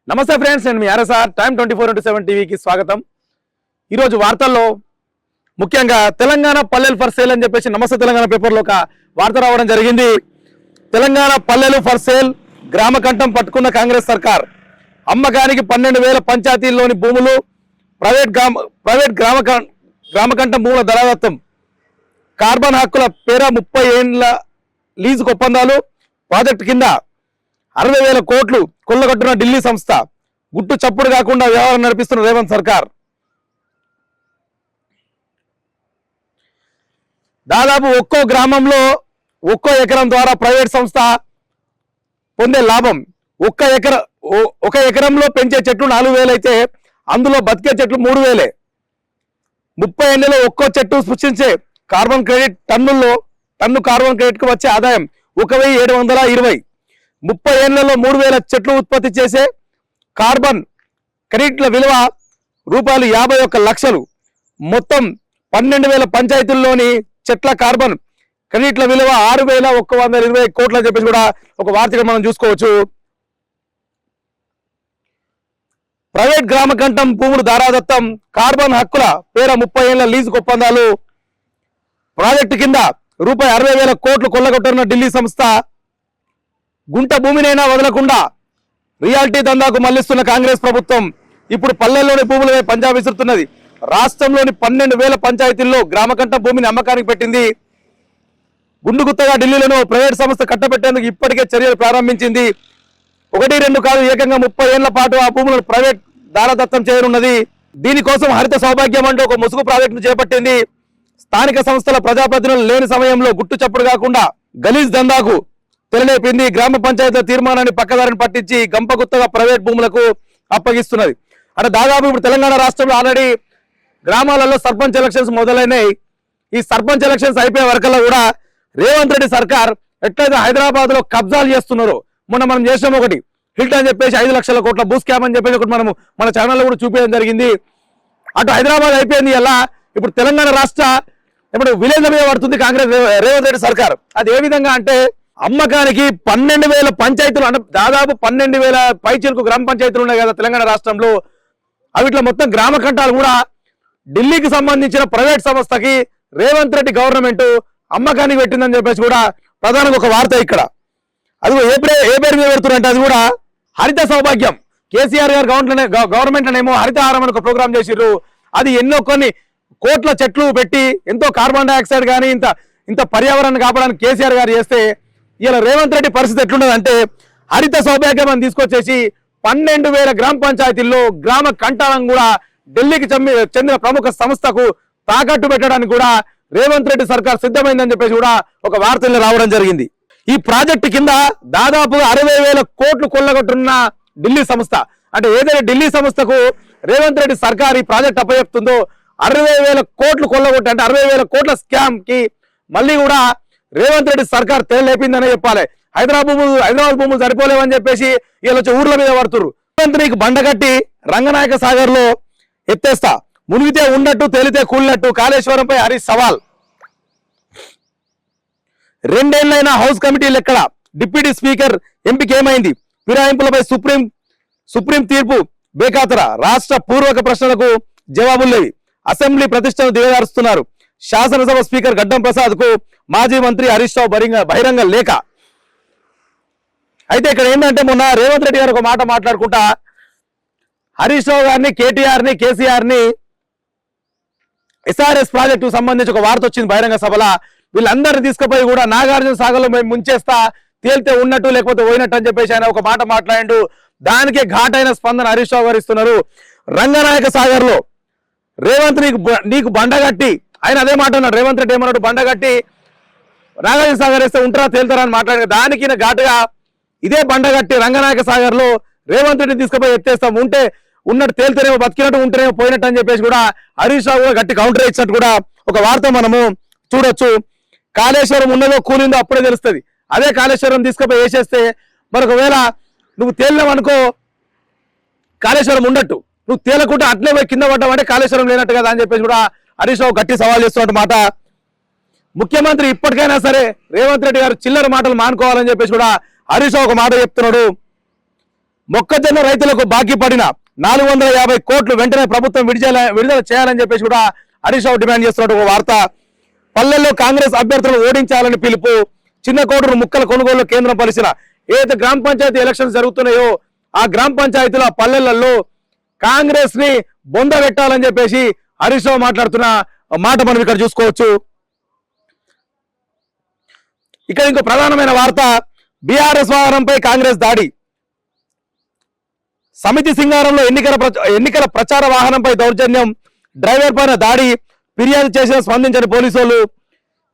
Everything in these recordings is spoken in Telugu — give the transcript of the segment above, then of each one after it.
నమస్తే ఫ్రెండ్స్, నేను మీ ఆర్ఎస్ఆర్ టైమ్ 24/7 టీవీకి స్వాగతం. ఈరోజు వార్తల్లో ముఖ్యంగా తెలంగాణ పల్లెలు ఫర్ సేల్ అని చెప్పేసి నమస్తే తెలంగాణ పేపర్లో ఒక వార్త రావడం జరిగింది. తెలంగాణ పల్లెలు ఫర్ సేల్, గ్రామ కంఠం పట్టుకున్న కాంగ్రెస్ సర్కార్. అమ్మకానికి 12,000 పంచాయతీల్లోని భూములు, ప్రైవేట్ గ్రామ కంఠం భూముల ధరాదత్తం, కార్బన్ హక్కుల పేర 30 ఏళ్ల లీజుకు ఒప్పందాలు, ప్రాజెక్టు కింద 60,000 కోట్లు కొల్లగొట్టిన ఢిల్లీ సంస్థ. గుట్టు చప్పుడు కాకుండా వ్యవహారం నడిపిస్తున్న రేవంత్ సర్కార్. దాదాపు ఒక్కో గ్రామంలో ఒక్కో ఎకరం ద్వారా ప్రైవేట్ సంస్థ పొందే లాభం. ఒక ఎకరంలో పెంచే చెట్లు 4,000 అయితే అందులో బతికే చెట్లు 3,000. 30 ఏళ్లలో ఒక్కో చెట్టు సృష్టించే carbon credit ton carbon credit కు వచ్చే ఆదాయం 1,720. 30 ఏళ్లలో 3,000 చెట్లు ఉత్పత్తి చేసే కార్బన్ క్రెడిట్ల విలువ రూపాయలు 51 లక్షలు. మొత్తం 12,000 పంచాయతీల్లోని చెట్ల కార్బన్ క్రెడిట్ల విలువ 6,120 కోట్లు అని చెప్పేసి కూడా ఒక వార్తగా మనం చూసుకోవచ్చు. ప్రైవేట్ గ్రామ కంఠం భూములు ధారాదత్తం, కార్బన్ హక్కుల పేర 30 ఏళ్ల లీజుకు ఒప్పందాలు, ప్రాజెక్టు కింద రూపాయి 60,000 కోట్లు కొల్లగొట్టిన ఢిల్లీ సంస్థ. గుంట భూమినైనా వదలకుండా రియాలిటీ దందాకు మళ్లిస్తున్న కాంగ్రెస్ ప్రభుత్వం ఇప్పుడు పల్లెల్లోని భూములపై పంజా విసురుతున్నది. రాష్ట్రంలోని 12,000 పంచాయతీల్లో గ్రామకంఠ భూమిని అమ్మకానికి పెట్టింది. గుండుగుత్తగా ఢిల్లీలోనూ ప్రైవేట్ సంస్థ కట్టబెట్టేందుకు ఇప్పటికే చర్యలు ప్రారంభించింది. 1-2 కాదు, ఏకంగా 30 ఏళ్ల పాటు ఆ భూములను ప్రైవేట్ దారదత్తం చేయనున్నది. దీనికోసం హరిత సౌభాగ్యం అంటూ ఒక ముసుగు ప్రాజెక్టును చేపట్టింది. స్థానిక సంస్థల ప్రజాప్రతినిధులు లేని సమయంలో గుట్టు చప్పుడు కాకుండా గలీజ్ దందాకు తెరలేపింది. గ్రామ పంచాయతీల తీర్మానాన్ని పక్కదారిని పట్టించి గంపగుత్తగా ప్రైవేట్ భూములకు అప్పగిస్తున్నది. అంటే దాదాపు ఇప్పుడు తెలంగాణ రాష్ట్రంలో ఆల్రెడీ గ్రామాలలో సర్పంచ్ ఎలక్షన్స్ మొదలైనాయి. ఈ సర్పంచ్ ఎలక్షన్స్ అయిపోయే వరకల్లా కూడా రేవంత్ రెడ్డి సర్కార్ ఎట్లయితే హైదరాబాద్ లో కబ్జాలు చేస్తున్నారో, మొన్న మనం చేసాం ఒకటి హిల్ట్ అని చెప్పేసి 5 లక్షల కోట్ల భూ స్కామ్ అని చెప్పేసి ఒకటి మనము మన ఛానల్లో కూడా చూపించడం జరిగింది. అటు హైదరాబాద్ అయిపోయింది, ఎలా ఇప్పుడు తెలంగాణ రాష్ట్ర ఇప్పుడు విలేజ్ మీద పడుతుంది కాంగ్రెస్ రేవంత్ రెడ్డి సర్కార్. అది ఏ విధంగా అంటే అమ్మకానికి 12,000 పంచాయతీలు, అంటే దాదాపు 12,000 పైచీలకు గ్రామ పంచాయతీలు ఉన్నాయి కదా తెలంగాణ రాష్ట్రంలో. అవిట్లో మొత్తం గ్రామ కంఠాలు కూడా ఢిల్లీకి సంబంధించిన ప్రైవేట్ సంస్థకి రేవంత్ రెడ్డి గవర్నమెంట్ అమ్మకానికి పెట్టిందని చెప్పేసి కూడా ప్రధానంగా ఒక వార్త ఇక్కడ. అది ఏ పేరు మీద పెడుతున్నారంటే అది కూడా హరిత సౌభాగ్యం. కేసీఆర్ గారు గవర్నమెంట్ అనేమో హరితహారం అని ఒక ప్రోగ్రామ్ చేసిర్రు. అది ఎన్నో కొన్ని కోట్ల చెట్లు పెట్టి ఎంతో కార్బన్ డైఆక్సైడ్ కానీ ఇంత పర్యావరణాన్ని కాపాడడానికి కేసీఆర్ గారు చేస్తే, ఇలా రేవంత్ రెడ్డి పరిస్థితి ఎట్లున్నదంటే హరిత సౌభాగ్యం అని తీసుకొచ్చేసి 12,000 గ్రామ పంచాయతీల్లో గ్రామ కంఠాలను కూడా ఢిల్లీకి చెందిన ప్రముఖ సంస్థకు తాకట్టు పెట్టడానికి కూడా రేవంత్ రెడ్డి సర్కార్ సిద్ధమైందని చెప్పేసి కూడా ఒక వార్తల్లో రావడం జరిగింది. ఈ ప్రాజెక్టు కింద దాదాపు 60,000 కోట్లు కొల్లగొట్టున్న ఢిల్లీ సంస్థ. అంటే ఏదైనా ఢిల్లీ సంస్థకు రేవంత్ రెడ్డి సర్కార్ ఈ ప్రాజెక్ట్ అప్పచెప్తుందో 60,000 కోట్లు కొల్లగొట్టి, అంటే 60,000 కోట్ల స్కామ్ కి మళ్ళీ కూడా రేవంత్ రెడ్డి సర్కార్ తెరలేపిందనే చెప్పాలి. హైదరాబాద్ భూములు సరిపోలేవని చెప్పేసి వీళ్ళు వచ్చి ఊర్ల మీద పడుతున్నారు. నీకు బండగట్టి రంగనాయక సాగర్ లో ఎత్తేస్తా, మునిగితే ఉన్నట్టు తేలితే కూలినట్టు కాళేశ్వరంపై హరీష్ సవాల్. 2 ఏళ్లైనా హౌస్ కమిటీలు ఎక్కడ? డిప్యూటీ స్పీకర్ ఎంపిక ఏమైంది? ఫిరాయింపులపై సుప్రీం తీర్పు బేఖాతరా. రాష్ట్ర పూర్వక ప్రశ్నలకు జవాబులు లేవి. అసెంబ్లీ ప్రతిష్టను దిగజారుస్తున్నారు. శాసనసభ స్పీకర్ గడ్డం ప్రసాద్ కు మాజీ మంత్రి హరీష్ రావు బహిరంగ లేఖ. అయితే ఇక్కడ ఏంటంటే మొన్న రేవంత్ రెడ్డి గారు ఒక మాట మాట్లాడుకుంటా హరీష్ రావు గారిని, కేటీఆర్ ని, కేసీఆర్ ని SRS ప్రాజెక్టు సంబంధించి ఒక వార్త వచ్చింది బహిరంగ సభలో. వీళ్ళందరినీ తీసుకుపోయి కూడా నాగార్జున సాగర్ లో మేము ముంచేస్తా, తేలితే ఉన్నట్టు లేకపోతే పోయినట్టు అని చెప్పేసి ఆయన ఒక మాట మాట్లాడిండు. దానికే ఘాటైన స్పందన హరీష్ రావు గారు ఇస్తున్నారు. రంగనాయక సాగర్ లో రేవంత్ నీకు బండగట్టి, ఆయన అదే మాట అన్నాడు. రేవంత్ రెడ్డి ఏమన్నాడు? బండగట్టి నాగార్జున సాగర్ వేస్తే ఉంటారా తేలుతారా అని మాట్లాడారు. దానికి ఘాటుగా ఇదే బండగట్టి రంగనాయక సాగర్ లో రేవంత్ రెడ్డి తీసుకుపోయి ఎత్తేస్తాం, ఉంటే ఉన్నట్టు తేలితేనేమో బతికినట్టు ఉంటేనేమో పోయినట్టు అని చెప్పేసి కూడా హరీష్ రావు కూడా గట్టి కౌంటర్ ఇచ్చినట్టు కూడా ఒక వార్త మనము చూడొచ్చు. కాళేశ్వరం ఉన్నదో కూలిందో అప్పుడే తెలుస్తుంది. అదే కాళేశ్వరం తీసుకుపోయి వేసేస్తే మరొకవేళ నువ్వు తేలినావనుకో కాళేశ్వరం ఉన్నట్టు, నువ్వు తేలకుంటే అట్లే పోయి కింద పడ్డావంటే కాళేశ్వరం లేనట్టు కదా అని చెప్పేసి కూడా హరీష్ రావు గట్టి సవాల్ చేస్తున్నట్టు మాట. ముఖ్యమంత్రి ఇప్పటికైనా సరే రేవంత్ రెడ్డి గారు చిల్లర మాటలు మానుకోవాలని చెప్పేసి కూడా హరీష్ రావు ఒక మాట చెప్తున్నాడు. మొక్కజొన్న రైతులకు బాకీ పడిన 450 కోట్లు వెంటనే ప్రభుత్వం విడుదల చేయాలని చెప్పేసి కూడా హరీష్ రావు డిమాండ్ చేస్తున్నట్టు ఒక వార్త. పల్లెల్లో కాంగ్రెస్ అభ్యర్థులను ఓడించాలని పిలుపు. చిన్న కోటూరు ముక్కల కొనుగోలు కేంద్రం పరిశీలన. ఏదైతే గ్రామ పంచాయతీ ఎలక్షన్స్ జరుగుతున్నాయో ఆ గ్రామ పంచాయతీల పల్లెలలో కాంగ్రెస్ ని బొంద పెట్టాలని చెప్పేసి హరీష్ రావు మాట్లాడుతున్న మాట మనం ఇక్కడ చూసుకోవచ్చు. ఇక్కడ ఇంకో ప్రధానమైన వార్త, బీఆర్ఎస్ వాహనంపై కాంగ్రెస్ దాడి. సమితి సింగారంలో ఎన్నికల ప్రచార వాహనంపై దౌర్జన్యం, డ్రైవర్ పైన దాడి, ఫిర్యాదు చేసిన స్పందించని పోలీసులు.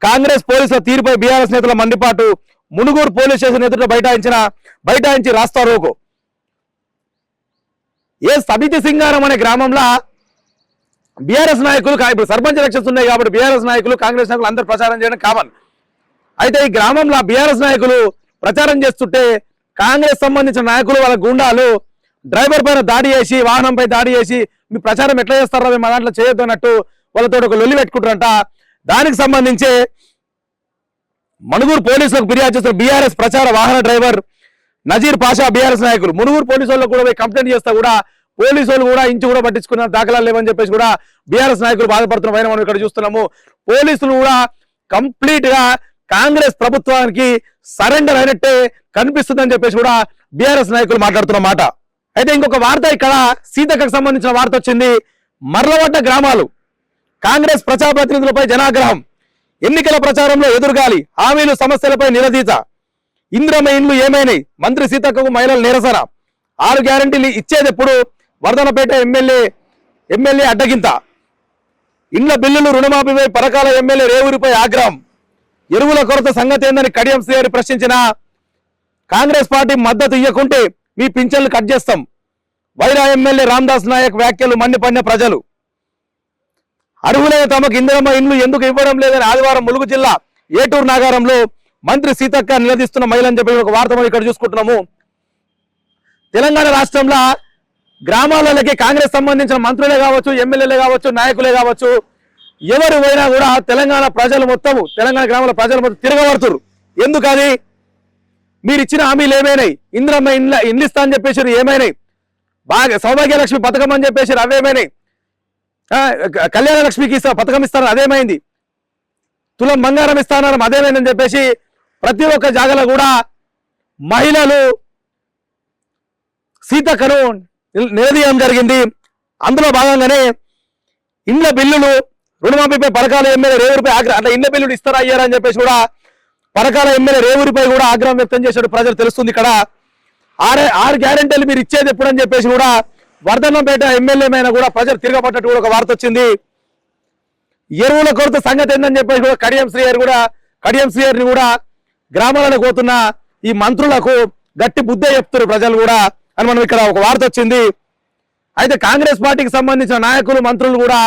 కాంగ్రెస్ పోలీసుల తీరుపై బీఆర్ఎస్ నేతల మండిపాటు. మునుగోడు పోలీస్ స్టేషన్ ఎదుట బైఠాయించి రాస్తారోకో. సమితి సింగారం అనే గ్రామంలో బీఆర్ఎస్ నాయకులు, ఇప్పుడు సర్పంచ్ ఎలక్షన్స్ ఉన్నాయి కాబట్టి బీఆర్ఎస్ నాయకులు కాంగ్రెస్ నాయకులు అందరూ ప్రచారం చేయడం కామన్. అయితే ఈ గ్రామంలో బీఆర్ఎస్ నాయకులు ప్రచారం చేస్తుంటే కాంగ్రెస్ సంబంధించిన నాయకులు వాళ్ళ గుండాలు డ్రైవర్ పైన దాడి చేసి, వాహనంపై దాడి చేసి, మీ ప్రచారం ఎట్లా చేస్తారో మేము మా దాంట్లో చేయొద్దు అన్నట్టు వాళ్ళతో ఒక లొల్లి పెట్టుకుంటారంట. దానికి సంబంధించి మణుగూరు పోలీసులకు ఫిర్యాదు చేస్తున్న బీఆర్ఎస్ ప్రచార వాహన డ్రైవర్ నజీర్ పాషా. బీఆర్ఎస్ నాయకులు మునుగూరు పోలీసు వాళ్ళకు కూడా కంప్లైంట్ చేస్తా కూడా పోలీసు వాళ్ళు కూడా ఇంచు కూడా పట్టించుకున్న దాఖలాలు లేవని చెప్పేసి కూడా బీఆర్ఎస్ నాయకులు బాధపడుతున్న పైన మనం ఇక్కడ చూస్తున్నాము. పోలీసులు కూడా కంప్లీట్ గా కాంగ్రెస్ ప్రభుత్వానికి సరెండర్ అయినట్టే కనిపిస్తుందని చెప్పేసి కూడా బీఆర్ఎస్ నాయకులు మాట్లాడుతున్న మాట. అయితే ఇంకొక వార్త, ఇక్కడ సీతక్కకు సంబంధించిన వార్త వచ్చింది. మర్లవడ్డ గ్రామాలు కాంగ్రెస్ ప్రజాప్రతినిధులపై జనాగ్రహం. ఎన్నికల ప్రచారంలో ఎదురుగాలి, హామీలు సమస్యలపై నిలదీత. ఇంద్రమ ఇండ్లు ఏమైనాయి, మంత్రి సీతక్కకు మహిళల నిరసన. 6 గ్యారంటీలు ఇచ్చేది ఎప్పుడు, వర్ధనపేట ఎమ్మెల్యే అడ్డగింత. ఇండ్ల బిల్లులు రుణమాఫీపై పరకాల ఎమ్మెల్యే రేవూరిపై ఆగ్రహం. ఎరువుల కొరత సంగతి ఏందని కడియం శ్రీహరి ప్రశ్నించిన. కాంగ్రెస్ పార్టీ మద్దతు ఇవ్వకుంటే మీ పింఛన్లు కట్ చేస్తాం. వైరా ఎమ్మెల్యే రామదాస్ నాయక్ వ్యాఖ్యలు మండిపడిన ప్రజలు. అర్హులైన తమకు ఇందిరమ్మ ఇండ్లు ఎందుకు ఇవ్వడం లేదని ఆదివారం ములుగు జిల్లా ఏటూరు నాగారంలో మంత్రి సీతక్క నిలదీస్తున్న మహిళని చెప్పి ఒక వార్త మనం ఇక్కడ చూసుకుంటున్నాము. తెలంగాణ రాష్ట్రంలో గ్రామాలకి కాంగ్రెస్ సంబంధించిన మంత్రులే కావచ్చు, ఎమ్మెల్యేలే కావచ్చు, నాయకులే కావచ్చు, ఎవరు పోయినా కూడా తెలంగాణ గ్రామాల ప్రజలు మొత్తం తిరగబడుతున్నారు. ఎందుకని? మీరు ఇచ్చిన హామీలు ఏమైనాయి? ఇందిరమ్మ ఇండ్లు ఇస్తా అని చెప్పేసి ఏమైనాయి? బాగా సౌభాగ్యలక్ష్మి పథకం అని చెప్పేసి అవేమైనాయి? కళ్యాణ లక్ష్మికి పథకం ఇస్తారని అదేమైంది? తులం బంగారం ఇస్తానని అదేమైందని చెప్పేసి ప్రతి ఒక్క జాగాలో కూడా మహిళలు సీతక్కను నిలదీయడం జరిగింది. అందులో భాగంగానే ఇండ్ల బిల్లులు రుణమాఫీపై పరకాల ఎమ్మెల్యే రేవూరిపై ఆగ్రహం. అంటే ఇండ్ల బిల్లులు ఇస్తారా అయ్యారని చెప్పేసి కూడా పరకాల ఎమ్మెల్యే రేవూరిపై కూడా ఆగ్రహం వ్యక్తం చేశాడు ప్రజలు తెలుస్తుంది. ఇక్కడ 6 గ్యారెంటీలు మీరు ఇచ్చేది ఎప్పుడని చెప్పేసి కూడా వర్ధనంపేట ఎమ్మెల్యే మీద కూడా ప్రజలు తిరగబడ్డట్టు కూడా ఒక వార్త వచ్చింది. ఎరువుల కొరత సంగతి ఏందని చెప్పేసి కూడా కడియం శ్రీహరిని కూడా గ్రామాలకు పోతున్న ఈ మంత్రులకు గట్టి బుద్ధే చెప్తారు ప్రజలు కూడా అని మనం ఇక్కడ ఒక వార్త వచ్చింది. అయితే కాంగ్రెస్ పార్టీకి సంబంధించిన నాయకులు, మంత్రులు కూడా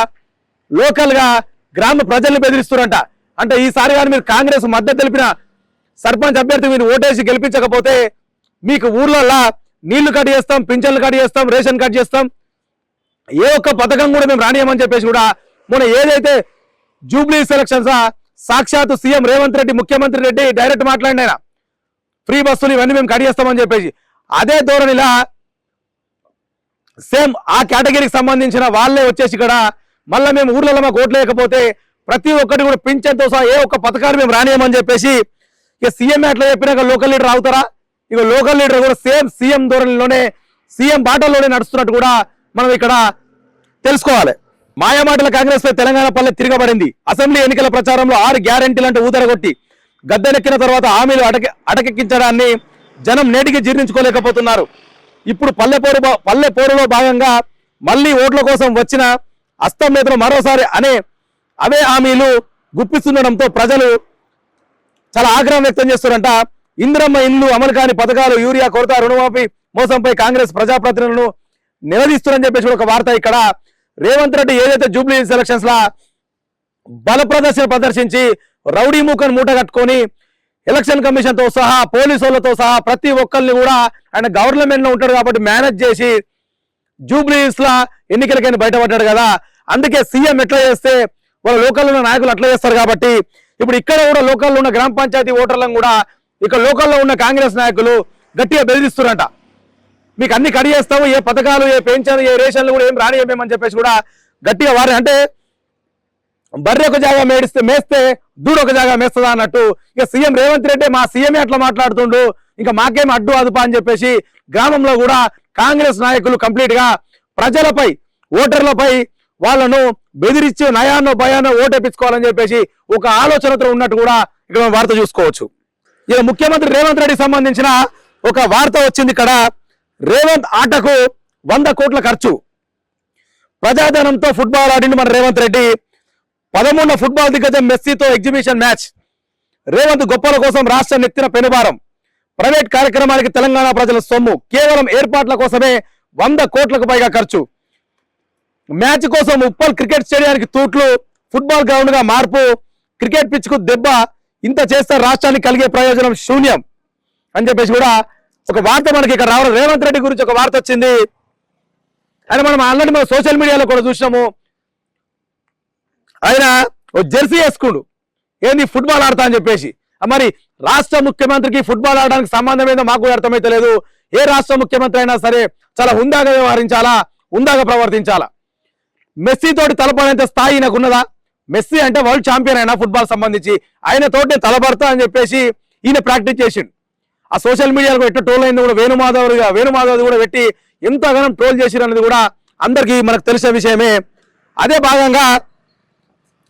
లోకల్ గా గ్రామ ప్రజల్ని బెదిరిస్తున్నారంట. అంటే ఈసారి కానీ మీరు కాంగ్రెస్ మద్దతు తెలిపిన సర్పంచ్ అభ్యర్థి మీరు ఓటేసి గెలిపించకపోతే మీకు ఊర్లలో నీళ్లు కట్ చేస్తాం, పింఛన్లు కట్ చేస్తాం, రేషన్ కట్ చేస్తాం, ఏ ఒక్క పథకం కూడా మేము రానియమని చెప్పేసి కూడా మొన్న ఏదైతే జూబ్లీ సెలక్షన్స్ సాక్షాత్ సీఎం రేవంత్ రెడ్డి, ముఖ్యమంత్రి రెడ్డి డైరెక్ట్ మాట్లాడిన ఆయన ఫ్రీ బస్సులు ఇవన్నీ మేము కట్ చేస్తామని చెప్పేసి అదే ధోరణిలా సేమ్ ఆ కేటగిరీకి సంబంధించిన వాళ్ళే వచ్చేసి ఇక్కడ మళ్ళీ మేము ఊర్లలో మాకు ఓట్లు లేకపోతే ప్రతి ఒక్కటి కూడా పింఛన్తో సహా ఏ ఒక్క పథకాన్ని మేము రానియమని చెప్పేసి ఇక సీఎం అట్లా చెప్పినాక లోకల్ లీడర్ అవుతారా? ఇక లోకల్ లీడర్ కూడా సేమ్ సీఎం ధోరణిలోనే, సీఎం బాటల్లోనే నడుస్తున్నట్టు కూడా మనం ఇక్కడ తెలుసుకోవాలి. మాయమాటల కాంగ్రెస్ పై తెలంగాణ పల్లె తిరగబడింది. అసెంబ్లీ ఎన్నికల ప్రచారంలో 6 గ్యారెంటీలు అంటూ ఊదరగొట్టి గద్దెనెక్కిన తర్వాత హామీలు అటకెక్కించడాన్ని జనం నేటికి జీర్ణించుకోలేకపోతున్నారు. ఇప్పుడు పల్లె పోరులో భాగంగా మళ్ళీ ఓట్ల కోసం వచ్చిన అస్తం నేతలు మరోసారి అవే హామీలు గుప్పిస్తుండడంతో ప్రజలు చాలా ఆగ్రహం వ్యక్తం చేస్తున్నారంట. ఇందిరమ్మ ఇండ్లు అమలు కాని పథకాలు, యూరియా కొరత, రుణమాఫీ మోసంపై కాంగ్రెస్ ప్రజాప్రతినిధులను నిలదీస్తున్నారని చెప్పేసి ఒక వార్త. ఇక్కడ రేవంత్ రెడ్డి ఏదైతే జూబ్లీ సెలక్షన్స్ లా బల ప్రదర్శించి రౌడీ మూకను మూట కట్టుకొని ఎలక్షన్ కమిషన్ తో సహా పోలీసులతో సహా ప్రతి ఒక్కరిని కూడా ఆయన గవర్నమెంట్ లో ఉంటాడు కాబట్టి మేనేజ్ చేసి జూబ్లీస్ లా ఎన్నికలకైనా బయటపడ్డాడు కదా. అందుకే సీఎం ఎట్లా చేస్తే వాళ్ళ లోకల్ ఉన్న నాయకులు అట్లా చేస్తారు కాబట్టి ఇప్పుడు ఇక్కడ కూడా లోకల్లో ఉన్న గ్రామ పంచాయతీ ఓటర్లను కూడా ఇక్కడ లోకల్లో ఉన్న కాంగ్రెస్ నాయకులు గట్టిగా బెదిరిస్తున్నారంట. మీకు అన్ని కడి చేస్తాము, ఏ పథకాలు, ఏ పెన్షన్, ఏ రేషన్లు కూడా ఏం రానియమని చెప్పేసి కూడా గట్టిగా వారి అంటే బర్రె ఒక జాగా మేస్తే దూడు ఒక జాగా మేస్తుందా అన్నట్టు ఇక సీఎం రేవంత్ రెడ్డి మా సీఎంఏ అట్లా మాట్లాడుతుండు, ఇంకా మాకేం అడ్డు అదుపా అని చెప్పేసి గ్రామంలో కూడా కాంగ్రెస్ నాయకులు కంప్లీట్ గా ప్రజలపై, ఓటర్లపై వాళ్ళను బెదిరించి నయాన్నో భయాన్నో ఓటేపించుకోవాలని చెప్పేసి ఒక ఆలోచనతో ఉన్నట్టు కూడా ఇక్కడ వార్త చూసుకోవచ్చు. ఇక ముఖ్యమంత్రి రేవంత్ రెడ్డికి సంబంధించిన ఒక వార్త వచ్చింది. ఇక్కడ రేవంత్ ఆటకు 100 కోట్ల ఖర్చు, ప్రజాధనంతో ఫుట్బాల్ ఆడింది మన రేవంత్ రెడ్డి. 13వ ఫుట్బాల్ దిగ్గజం మెస్సీతో ఎగ్జిబిషన్ మ్యాచ్. రేవంత్ గొప్పల కోసం రాష్ట్ర నెత్తిన పెనుభారం. ప్రైవేట్ కార్యక్రమానికి తెలంగాణ ప్రజల సొమ్ము. కేవలం ఏర్పాట్ల కోసమే 100 కోట్లకు పైగా ఖర్చు. మ్యాచ్ కోసం ఉప్పల్ క్రికెట్ స్టేడియానికి తూట్లు, ఫుట్బాల్ గ్రౌండ్ గా మార్పు, క్రికెట్ పిచ్ కు దెబ్బ. ఇంత చేస్తే రాష్ట్రానికి కలిగే ప్రయోజనం శూన్యం అని చెప్పేసి కూడా ఒక వార్త మనకి ఇక్కడ రావడం. రేవంత్ రెడ్డి గురించి ఒక వార్త వచ్చింది. ఆయన మనం ఆల్రెడీ మనం సోషల్ మీడియాలో కూడా చూసినాము. ఆయన జెర్సీ వేసుకుండు, ఏంది ఫుట్బాల్ ఆడతా అని చెప్పేసి. మరి రాష్ట్ర ముఖ్యమంత్రికి ఫుట్బాల్ ఆడడానికి సంబంధం ఏందో మాకు అర్థమైతే లేదు. ఏ రాష్ట్ర ముఖ్యమంత్రి అయినా సరే చాలా హుందాగా వ్యవహరించాలా, హుందాగా ప్రవర్తించాలా. మెస్సీ తోటి తలపడేంత స్థాయి నాకు ఉన్నదా? మెస్సీ అంటే వరల్డ్ ఛాంపియన్ అయినా ఫుట్బాల్ సంబంధించి, ఆయన తోటి తలపడతా అని చెప్పేసి ఈయన ప్రాక్టీస్ చేసిండు. ఆ సోషల్ మీడియాలో ఎట్లా ట్రోల్ అయింది కూడా వేణుమాధవ్ కూడా పెట్టి ఎంతగానో ట్రోల్ చేసిరు అనేది కూడా అందరికీ మనకు తెలిసిన విషయమే. అదే భాగంగా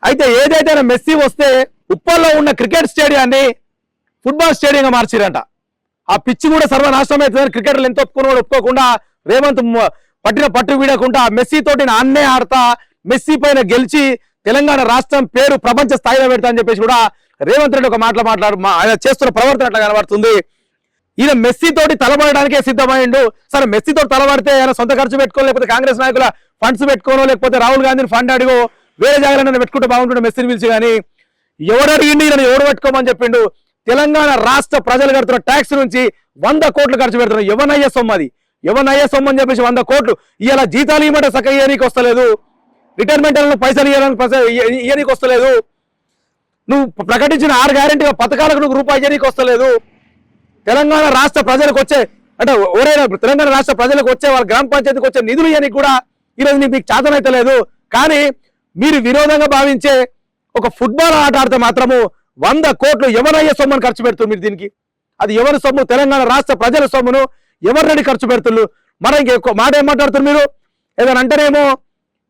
అయితే ఏదైతే మెస్సీ వస్తే ఉప్పల్లో ఉన్న క్రికెట్ స్టేడియాన్ని ఫుట్బాల్ స్టేడియంగా మార్చిరంట. ఆ పిచ్చి కూడా సర్వనాశనం అవుతుందని క్రికెటర్లు ఎంత ఒప్పుకోకుండా రేవంత్ పట్టిన పట్టు వీడకుండా మెస్సీ తోటి అన్నే ఆడతా, మెస్సీ పైన గెలిచి తెలంగాణ రాష్ట్రం పేరు ప్రపంచ స్థాయిలో పెడతా అని చెప్పేసి కూడా రేవంత్ రెడ్డి ఒక ఆయన చేస్తున్న ప్రవర్తన అట్లా కనబడుతుంది. ఈయన మెస్సీ తోటి తలబడడానికే సిద్ధమైండు. సరే మెస్సీ తోటి తలబడితే ఆయన సొంత ఖర్చు పెట్టుకో, లేకపోతే కాంగ్రెస్ నాయకుల ఫండ్స్ పెట్టుకోనో, లేకపోతే రాహుల్ గాంధీని ఫండ్ అడిగో వేరే జాగ్రత్త పెట్టుకుంటే బాగుంటుండే మెస్సీని పిలిచి. కానీ ఎవరు అడిగిండి ఈయన ఎవరు పెట్టుకోమని చెప్పిండు? తెలంగాణ రాష్ట్ర ప్రజలు కడుతున్న ట్యాక్స్ నుంచి 100 కోట్లు ఖర్చు పెడుతున్నారు. ఎవనయ్యే సొమ్ము అది, ఎవనయ్యే సొమ్ము అని చెప్పేసి 100 కోట్లు. ఇలా జీతాలు ఇవ్వమంటే సక్క ఇయ్యనీకి వస్తలేదు, రిటైర్మెంట్ పైసలు ఇయ్యనీకి వస్తలేదు, నువ్వు ప్రకటించిన 6 గ్యారెంటీ పథకాలకు నువ్వు రూపాయి ఇయ్యనీకి వస్తలేదు. తెలంగాణ రాష్ట్ర ప్రజలకు వచ్చే అంటే ఎవరైనా తెలంగాణ రాష్ట్ర ప్రజలకు వచ్చే వాళ్ళ గ్రామ పంచాయతీకి వచ్చే నిధులు ఇవ్వనీకి కూడా ఈరోజు మీకు చేతనైతే లేదు. కానీ మీరు విరోధంగా భావించే ఒక ఫుట్బాల్ ఆట ఆడితే మాత్రము 100 కోట్లు ఎవరయ్యే సొమ్మును ఖర్చు పెడుతున్నారు మీరు దీనికి. అది ఎవరి సొమ్ము? తెలంగాణ రాష్ట్ర ప్రజల సొమ్మును ఎవరిని ఖర్చు పెడుతున్నారు? మరి ఇంకెక్కువ మాట ఏం మాట్లాడుతున్నారు మీరు? ఏదైనా అంటేనేమో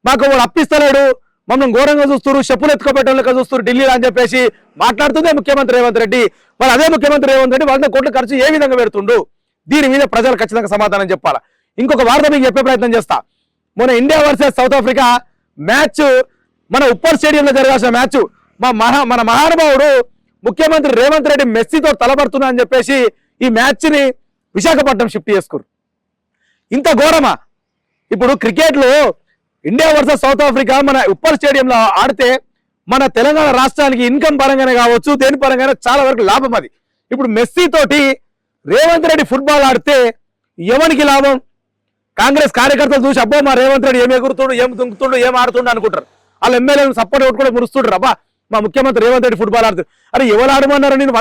మాకు వాడు అప్పిస్తలేడు, మమ్మల్ని ఘోరంగా చూస్తున్నారు, చెప్పులు ఎత్తుకోబెట్టలేక చూస్తున్నారు ఢిల్లీలో అని చెప్పేసి మాట్లాడుతుందే ముఖ్యమంత్రి రేవంత్ రెడ్డి. మరి అదే ముఖ్యమంత్రి రేవంత్ రెడ్డి 100 కోట్ల ఖర్చు ఏ విధంగా పెడుతుండు? దీని మీద ప్రజలు ఖచ్చితంగా సమాధానం చెప్పాలా. ఇంకొక వార్త మీకు చెప్పే ప్రయత్నం చేస్తా. మొన్న India versus south Africa match మన ఉప్పల్ స్టేడియంలో జరగాల్సిన మ్యాచ్ మన మహానుభావుడు ముఖ్యమంత్రి రేవంత్ రెడ్డి మెస్సీతో తలపడుతున్నా అని చెప్పేసి ఈ మ్యాచ్ ని విశాఖపట్నం షిఫ్ట్ చేసుకురు. ఇంత ఘోరమా? ఇప్పుడు క్రికెట్ లో ఇండియా వర్సెస్ సౌత్ ఆఫ్రికా మన ఉప్పల్ స్టేడియంలో ఆడితే మన తెలంగాణ రాష్ట్రానికి ఇన్కమ్ పరంగానే కావచ్చు, దేని పరంగానే చాలా వరకు లాభం అది. ఇప్పుడు మెస్సీ తోటి రేవంత్ రెడ్డి ఫుట్బాల్ ఆడితే ఎవరికి లాభం? కాంగ్రెస్ కార్యకర్తలు చూసి అబ్బో మా రేవంత్ రెడ్డి ఏం ఎగురుతుండు, ఏం దుంకుతుండు, ఏం ఆడుతుండు అనుకుంటారు. వాళ్ళ ఎమ్మెల్యేలను సపోర్ట్ కొట్టుకుంటే మురుస్తుండ్రు. అబ్బా మా ముఖ్యమంత్రి రేవంత్ రెడ్డి ఫుట్బాల్ ఆడుతుంది. అరే ఎవరు ఆడమన్నారు? నేను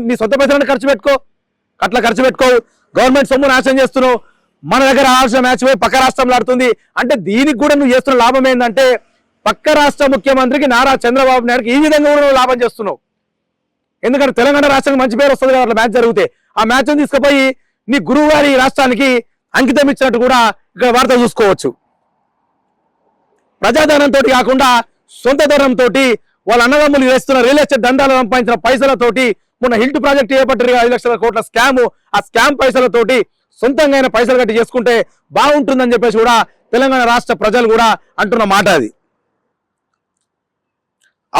నీ సొంత పైసలను ఖర్చు పెట్టుకో, అట్లా ఖర్చు పెట్టుకో. గవర్నమెంట్ సొమ్ము నాశనం చేస్తున్నావు. మన దగ్గర ఆడాల్సిన మ్యాచ్ పోయి పక్క రాష్ట్రంలో ఆడుతుంది అంటే దీనికి కూడా నువ్వు చేస్తున్న లాభం ఏంటంటే పక్క రాష్ట్ర ముఖ్యమంత్రికి నారా చంద్రబాబు నాయుడుకి ఈ విధంగా కూడా నువ్వు లాభం చేస్తున్నావు. ఎందుకంటే తెలంగాణ రాష్ట్రానికి మంచి పేరు వస్తుంది కదా అట్లా మ్యాచ్ జరిగితే. ఆ మ్యాచ్ తీసుకుపోయి నీ గురువు గారి రాష్ట్రానికి అంకితం ఇచ్చినట్టు కూడా ఇక్కడ వార్త చూసుకోవచ్చు. ప్రజాధనంతో కాకుండా సొంత ధనంతో వాళ్ళ అన్నదమ్ములు వేస్తున్న రియల్ ఎస్టేట్ దందాలు సంపాదించిన పైసలతోటి మొన్న హిల్ట్ ప్రాజెక్ట్ చేపట్టారు 5 లక్షల కోట్ల స్కామ్. ఆ స్కామ్ పైసలతోటి సొంతంగా అయిన పైసలు కట్టి చేసుకుంటే బాగుంటుందని చెప్పేసి కూడా తెలంగాణ రాష్ట్ర ప్రజలు కూడా అంటున్న మాట అది.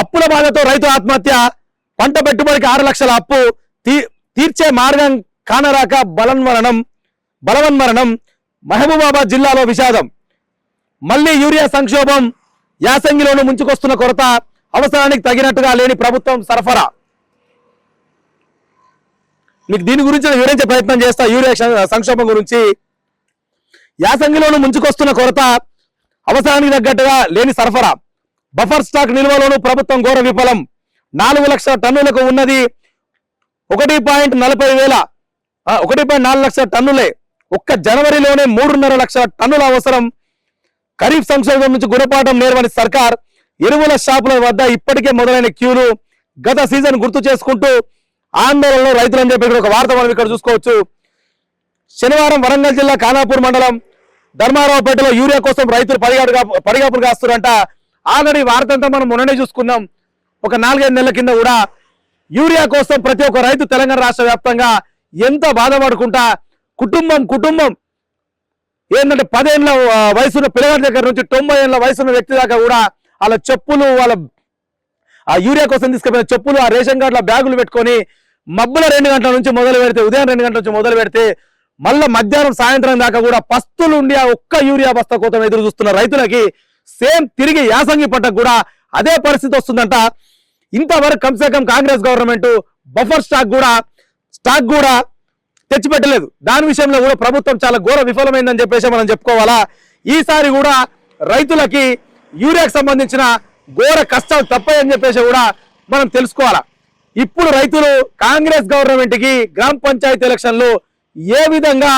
అప్పుల బాధతో రైతు ఆత్మహత్య, పంట పెట్టుబడికి 6 లక్షల అప్పు తీర్చే మార్గం కానరాక బలవన్మరణం. మహబూబాబాద్ జిల్లాలో విషాదం. మళ్లీ యూరియా సంక్షోభం, యాసంగిలోనూ ముంచుకొస్తున్న కొరత, అవసరానికి తగినట్టుగా లేని ప్రభుత్వం సరఫరా. మీకు దీని గురించి వివరించే ప్రయత్నం చేస్తా. యూరియా సంక్షోభం గురించి. యాసంగిలోనూ ముంచుకొస్తున్న కొరత, అవసరానికి తగ్గట్టుగా లేని సరఫరా, బఫర్ స్టాక్ నిల్వలోనూ ప్రభుత్వం ఘోర విఫలం. 4 లక్షల టన్నులకు ఉన్నది 1.4 లక్షల టన్నులే. ఒక్క జనవరిలోనే 3.5 లక్షల టన్నుల అవసరం. ఖరీఫ్ సంక్షోభం నుంచి గుణపాఠం నేర్వని సర్కార్. ఎరువుల షాపుల వద్ద ఇప్పటికే మొదలైన క్యూలు. గత సీజన్ గుర్తు చేసుకుంటూ ఆందోళనలో రైతులని చెప్పి ఒక వార్త మనం ఇక్కడ చూసుకోవచ్చు. శనివారం వరంగల్ జిల్లా ఖానాపూర్ మండలం ధర్మారావుపేటలో యూరియా కోసం రైతులు పడిగాపులు కాస్తున్నారంట. ఆల్రెడీ వార్త అంతా మనం మొన్ననే చూసుకున్నాం. ఒక 4-5 నెలల కింద కూడా యూరియా కోసం ప్రతి ఒక్క రైతు తెలంగాణ రాష్ట్ర వ్యాప్తంగా ఎంత బాధపడుకుంటా కుటుంబం ఏంటంటే 10 ఏళ్ళ వయసున్న పిల్లగాడి దగ్గర నుంచి 90 ఏళ్ళ వయసున్న వ్యక్తి దాకా కూడా వాళ్ళ చెప్పులు, వాళ్ళ ఆ యూరియా కోసం తీసుకుపోయిన చెప్పులు, ఆ రేషన్ కార్డుల బ్యాగులు పెట్టుకొని మబ్బుల 2 గంటల నుంచి మొదలు పెడితే, ఉదయం 2 గంటల నుంచి మొదలు పెడితే మళ్ళీ మధ్యాహ్నం సాయంత్రం దాకా కూడా పస్తులు ఉండి ఆ ఒక్క యూరియా బస్తా కోసం ఎదురు చూస్తున్న రైతులకి సేమ్ తిరిగి యాసంగి పంటకు కూడా అదే పరిస్థితి వస్తుందంట. ఇంతవరకు కమ్సే కమ్ కాంగ్రెస్ గవర్నమెంట్ బఫర్ స్టాక్ కూడా తెచ్చిపెట్టలేదు. దాని విషయంలో కూడా ప్రభుత్వం చాలా ఘోర విఫలమైందని చెప్పేసి మనం చెప్పుకోవాలా. ఈసారి కూడా రైతులకి యూరియాకి సంబంధించిన ఘోర కష్టాలు తప్పాయని చెప్పేసి కూడా మనం తెలుసుకోవాలా. ఇప్పుడు రైతులు కాంగ్రెస్ గవర్నమెంట్ కి గ్రామ పంచాయతీ ఎలక్షన్లు ఏ విధంగా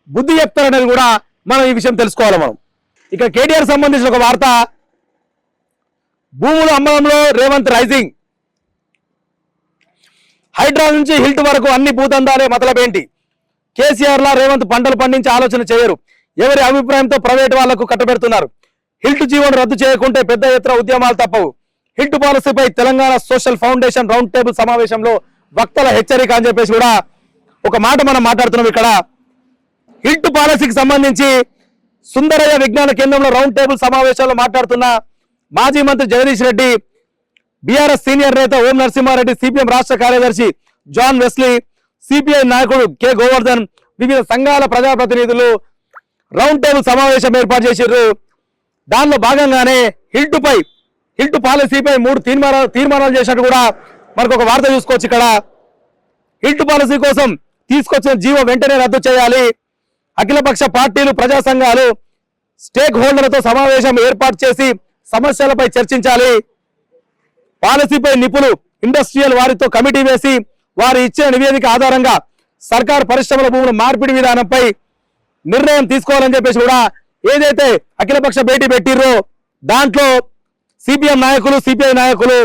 బుద్ధి చెప్తారనేది కూడా మనం ఈ విషయం తెలుసుకోవాలి. మనం ఇక కేటీఆర్ సంబంధించిన ఒక వార్త. భూముల అమ్మడంలో రేవంత్ రైజింగ్. హైడ్రా నుంచి హిల్ట్ వరకు అన్ని భూదందాలే మతలబేంటి. కేసీఆర్ లా రేవంత్ పంటలు పండించి ఆలోచన చేయరు. ఎవరి అభిప్రాయంతో ప్రైవేట్ వాళ్లకు కట్టబెడుతున్నారు. హిల్ట్ జీవోను రద్దు చేయకుంటే పెద్ద ఎత్తున ఉద్యమాలు తప్పవు. హిల్ట్ పాలసీపై Telangana social foundation round table సమావేశంలో వక్తల హెచ్చరిక అని చెప్పేసి కూడా ఒక మాట మనం మాట్లాడుతున్నాం. ఇక్కడ హిల్ట్ పాలసీకి సంబంధించి సుందరయ్య విజ్ఞాన కేంద్రంలో రౌండ్ టేబుల్ సమావేశంలో మాట్లాడుతున్న మాజీ మంత్రి జగదీష్ రెడ్డి, బీఆర్ఎస్ సీనియర్ నేత ఓం నరసింహారెడ్డి, సిపిఎం రాష్ట్ర కార్యదర్శి జాన్ వెస్లీ, సిపిఐ నాయకుడు కె గోవర్ధన్, వివిధ సంఘాల ప్రజాప్రతినిధులు రౌండ్ టేబుల్ సమావేశం ఏర్పాటు చేశారు. దానిలో భాగంగానే హిల్ట్ పాలసీపై 3 తీర్మానాలు చేసినట్టు కూడా మనకు ఒక వార్త చూసుకోవచ్చు. ఇక్కడ హిల్ట్ పాలసీ కోసం తీసుకొచ్చిన జీవో వెంటనే రద్దు చేయాలి. అఖిలపక్ష పార్టీలు, ప్రజా సంఘాలు, స్టేక్ హోల్డర్లతో సమావేశం ఏర్పాటు చేసి సమస్యలపై చర్చించాలి. పాలసీపై నిపుణులు, ఇండస్ట్రియల్ వారితో కమిటీ వేసి వారు ఇచ్చిన నివేదిక ఆధారంగా సర్కార్ పరిశ్రమల భూముల మార్పిడి విధానంపై నిర్ణయం తీసుకోవాలని చెప్పేసి కూడా ఏదైతే అఖిలపక్ష భేటీ పెట్టిర్రో దాంట్లో సిపిఎం నాయకులు, సిపిఐ నాయకులు,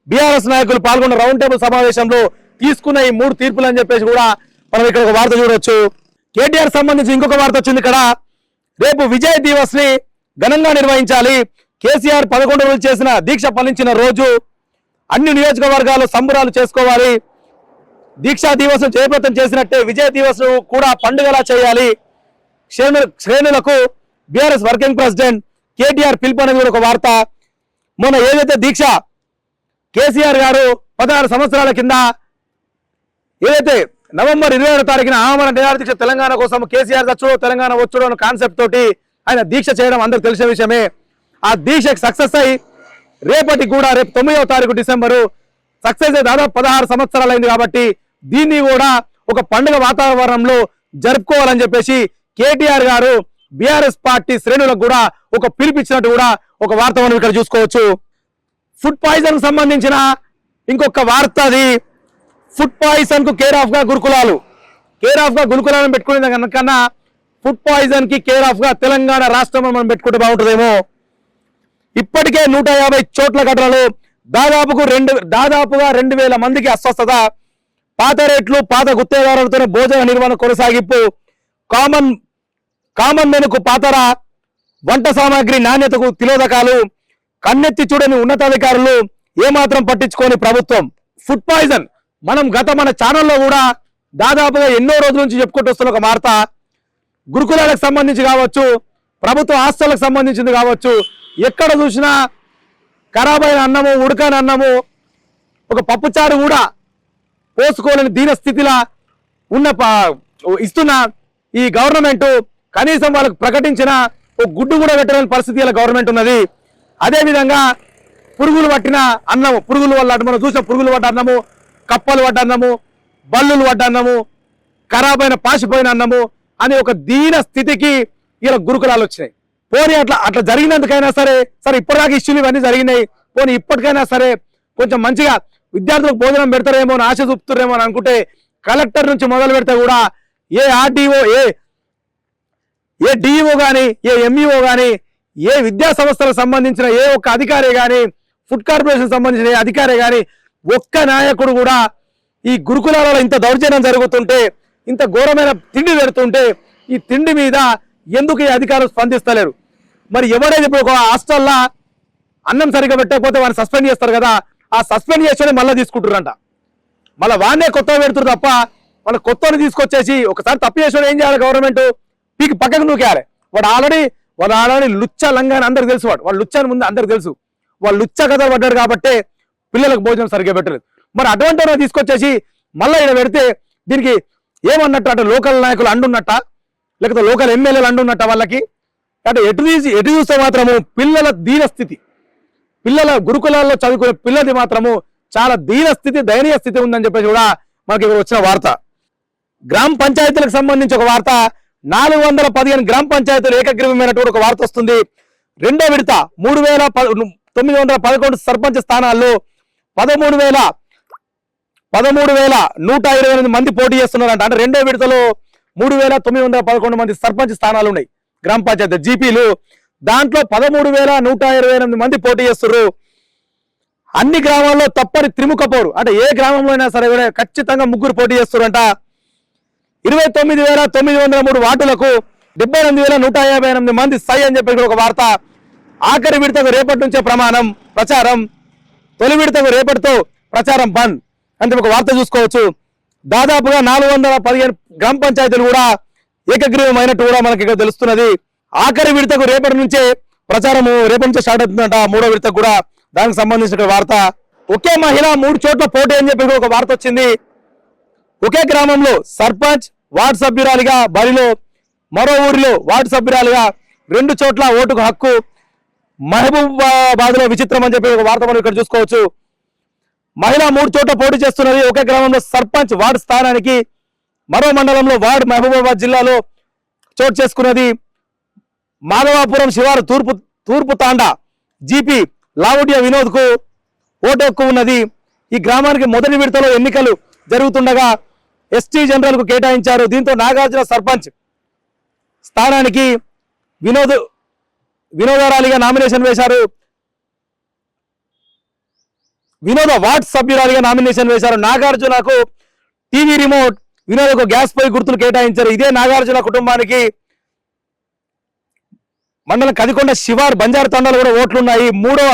బీఆర్ఎస్ నాయకులు పాల్గొన్న రౌండ్ టేబుల్ సమావేశంలో తీసుకున్న ఈ 3 తీర్పులు అని చెప్పేసి కూడా మనం ఇక్కడ ఒక వార్త చూడొచ్చు. కేటీఆర్ సంబంధించి ఇంకొక వార్త వచ్చింది. ఇక్కడ రేపు విజయ్ దివస్ ని ఘనంగా నిర్వహించాలి. కేసీఆర్ 11 రోజులు చేసిన దీక్ష ఫలించిన రోజు. అన్ని నియోజకవర్గాల్లో సంబరాలు చేసుకోవాలి. దీక్షా దివస్ జయప్రదం చేసినట్టే విజయ్ దివస్ కూడా పండుగలా చేయాలి. శ్రేణులకు బీఆర్ఎస్ వర్కింగ్ ప్రెసిడెంట్ కేటీఆర్ పిలుపు అనేది ఒక వార్త. మొన్న ఏదైతే దీక్ష కేసీఆర్ గారు 16 సంవత్సరాల కింద ఏదైతే నవంబర్ 27వ తారీఖున ఆమరణ నిరాహార దీక్ష తెలంగాణ కోసం కేసీఆర్ వచ్చుడో తెలంగాణ వచ్చుడో అనే కాన్సెప్ట్ తోటి ఆయన దీక్ష చేయడం అందరికి తెలిసిన విషయమే. ఆ దీక్షకు సక్సెస్ అయ్యి రేపటికి కూడా రేపు 9వ తారీఖు డిసెంబరు సక్సెస్ అయ్యి దాదాపు 16 సంవత్సరాలు అయింది. కాబట్టి దీన్ని కూడా ఒక పండుగ వాతావరణంలో జరుపుకోవాలని చెప్పేసి కేటీఆర్ గారు బీఆర్ఎస్ పార్టీ శ్రేణులకు కూడా ఒక పిలిపించినట్టు కూడా ఒక వార్త మనం ఇక్కడ చూసుకోవచ్చు. ఫుడ్ పాయిజన్ సంబంధించిన ఇంకొక వార్త. అది ఫుడ్ పాయిజన్ కు కేర్ ఆఫ్ గా గురుకులాలను పెట్టుకునే కన్నా ఫుడ్ పాయిజన్ కి కేర్ ఆఫ్ గా తెలంగాణ రాష్ట్రం మనం పెట్టుకుంటే బాగుంటుందేమో. ఇప్పటికే 150 చోట్ల ఘటనలు, దాదాపుగా 2000 మందికి అస్వస్థత. పాత రేట్లు, పాత గుత్తేదారులతోనే భోజన నిర్వహణ కొనసాగింపు. కామన్ మెనుకు పాతర, వంట సామాగ్రి నాణ్యతకు తిలోదకాలు. కన్నెత్తి చూడని ఉన్నతాధికారులు, ఏమాత్రం పట్టించుకోని ప్రభుత్వం. ఫుడ్ పాయిజన్ మన ఛానల్లో కూడా దాదాపుగా ఎన్నో రోజుల నుంచి చెప్పుకుంటూ వస్తున్న ఒక వార్త. గురుకులాలకు సంబంధించి కావచ్చు, ప్రభుత్వ హాస్టళ్లకు సంబంధించింది కావచ్చు, ఎక్కడ చూసినా ఖరాబైన అన్నము, ఉడకని అన్నము, ఒక పప్పుచారు కూడా పోసుకోలేని దీన స్థితిలా ఇస్తున్న ఈ గవర్నమెంట్ కనీసం వాళ్ళకు ప్రకటించిన ఒక గుడ్డు కూడా పెట్టలేని పరిస్థితి ఇలా గవర్నమెంట్ ఉన్నది. అదేవిధంగా పురుగులు పట్టిన అన్నము, పురుగుల వల్ల మనం చూసిన పురుగులు పడ్డ అన్నము, కప్పలు పడ్డ అన్నము, బల్లులు పడ్డ అన్నము, ఖరాబైన పాసిపోయిన అన్నము అని ఒక దీన స్థితికి ఇలా గురుకులాలు వచ్చినాయి. పోనీ అట్లా జరిగినందుకైనా సరే ఇప్పటిదాకా ఇష్యూలు ఇవన్నీ జరిగినాయి, పోనీ ఇప్పటికైనా సరే కొంచెం మంచిగా విద్యార్థులకు భోజనం పెడతారేమో అని ఆశ చూపుతారేమో అని అనుకుంటే కలెక్టర్ నుంచి మొదలు పెడితే కూడా ఏ ఆర్డీఓ, ఏ ఏ డిఈఓ కానీ ఏ ఎంఈఓ కానీ ఏ విద్యా సంస్థలకు సంబంధించిన ఏ ఒక్క అధికారి కానీ ఫుడ్ కార్పొరేషన్ సంబంధించిన ఏ అధికారి కానీ ఒక్క నాయకుడు కూడా ఈ గురుకులాలలో ఇంత దౌర్జన్యం జరుగుతుంటే ఇంత ఘోరమైన తిండి పెడుతుంటే ఈ తిండి మీద ఎందుకు ఈ అధికారులు స్పందిస్తలేరు? మరి ఎవరైతే ఇప్పుడు ఒక హాస్టల్లో అన్నం సరిగ్గా పెట్టకపోతే వాడిని సస్పెండ్ చేస్తారు కదా, ఆ సస్పెండ్ చేసి మళ్ళీ తీసుకుంటారంట. మళ్ళీ వాడినే కొత్తగా పెడుతురు తప్ప వాళ్ళ కొత్తని తీసుకొచ్చేసి ఒకసారి తప్పు చేసిన ఏం చేయాలి గవర్నమెంట్? పీకి పక్కకు నూకేయాలి. వాడు ఆల్రెడీ లుచ్చ లంగాని అందరికి తెలుసు. వాడు లుచ్చని ముందు అందరికి తెలుసు. వాళ్ళు లుచ్చ కథలు పడ్డాడు కాబట్టి పిల్లలకు భోజనం సరిగ్గా పెట్టలేదు. మరి అటువంటి తీసుకొచ్చేసి మళ్ళీ ఇక్కడ పెడితే దీనికి ఏమన్నట్టు? అంటే లోకల్ నాయకులు అండున్నట్ట, లేకపోతే లోకల్ ఎమ్మెల్యేలు అండున్నట్ట వాళ్ళకి? అంటే ఎటు చూస్తే మాత్రము పిల్లల దీనస్థితి, పిల్లల గురుకులాల్లో చదువుకునే పిల్లది మాత్రము చాలా దీనస్థితి, దయనీయ స్థితి ఉందని చెప్పేసి కూడా మనకి ఇక్కడ వచ్చిన వార్త. గ్రామ పంచాయతీలకు సంబంధించి ఒక వార్త. 415 గ్రామ పంచాయతీలు ఏకగ్రీవమైనటువంటి ఒక వార్త వస్తుంది. రెండో విడత 3,911 సర్పంచ్ స్థానాల్లో 13,128 మంది పోటీ చేస్తున్నారంట. అంటే రెండో విడతలో 3,911 మంది సర్పంచ్ స్థానాలు ఉన్నాయి గ్రామ పంచాయతీ జీపీలు. దాంట్లో 13,128 మంది పోటీ చేస్తున్నారు. అన్ని గ్రామాల్లో తప్పని త్రిముఖ పోరు. అంటే ఏ గ్రామంలో అయినా సరే ఖచ్చితంగా ముగ్గురు పోటీ చేస్తున్నారంట. 29,903 వార్డులకు 78,158 మంది సై అని చెప్పి ఒక వార్త. ఆఖరి విడతకు రేపటి నుంచే ప్రచారం, తొలి విడతకు రేపటితో ప్రచారం బంద్ అంటే ఒక వార్త చూసుకోవచ్చు. దాదాపుగా 415 గ్రామ పంచాయతీలు కూడా ఏకగ్రీవమైనట్టు కూడా మనకి ఇక్కడ తెలుస్తున్నది. ఆఖరి విడతకు రేపటి నుంచే ప్రచారము రేపటి నుంచే స్టార్ట్ అవుతుందంట. మూడో విడతకు కూడా దానికి సంబంధించిన వార్త. ఒకే మహిళ 3 చోట్ల పోటీ అని చెప్పి ఒక వార్త వచ్చింది. ఒకే గ్రామంలో సర్పంచ్ వార్డు సభ్యురాలిగా బరిలో, మరో ఊరిలో వార్డు సభ్యురాలిగా 2 చోట్ల ఓటుకు హక్కు. మహబూబాబాద్ లో విచిత్రం అని చెప్పి ఒక వార్త మనం ఇక్కడ చూసుకోవచ్చు. మహిళ 3 చోట్ల పోటీ చేస్తున్నది. ఒకే గ్రామంలో సర్పంచ్ వార్డు స్థానానికి. మరో మండలంలో వార్డు మహబూబాబాద్ జిల్లాలో చోటు చేసుకున్నది. మాధవాపురం శివారు తూర్పు తాండా జీపీ లావుడియా వినోద్ కు ఓటు హక్కు ఉన్నది. ఈ గ్రామానికి మొదటి విడతలో ఎన్నికలు జరుగుతుండగా ఎస్టీ జనరల్ కు కేటాయించారు. దీంతో నాగార్జున సర్పంచ్ స్థానానికి వినోదరాలిగా నామినేషన్ వేశారు. వినోద వార్డ్ సభ్యురాలిగా నామినేషన్ వేశారు. నాగార్జునకు టీవీ రిమోట్, వినోదకు గ్యాస్ పై గుర్తులు కేటాయించారు. ఇదే నాగార్జున కుటుంబానికి మండలం కదికొండ శివార్ బంజారా తాండాలు కూడా ఓట్లున్నాయి. 3వ